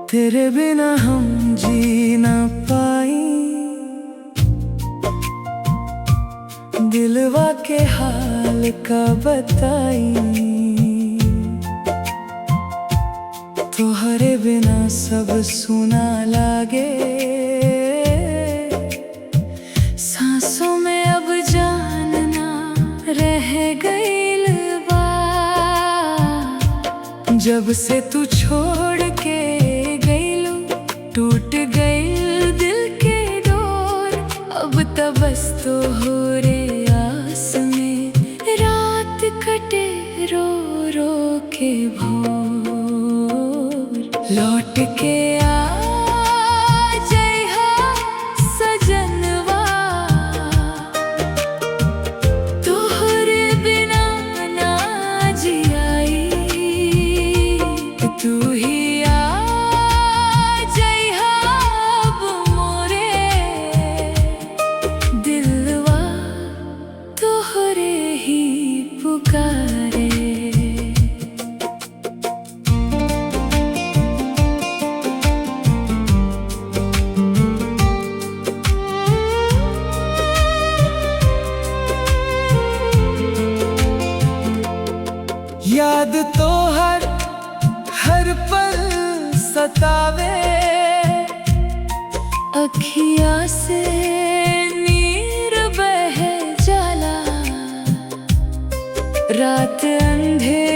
तेरे बिना हम जी ना पाई, दिलवा के हाल का बताई। तोहरे बिना सब सुना लागे, सांसों में अब जान ना रह गइल बा। जब से तू छोड़ के टूट गई दिल के डोर। अब तो बस तो हो रे आस में रात कटे रो रो के भोर। लौट के आ जइहा सजनवा, तोहरे बिना ना जियाई। तू ही याद तो हर पल सतावे, अखिया से नीर बह जाला। रात अंधेरी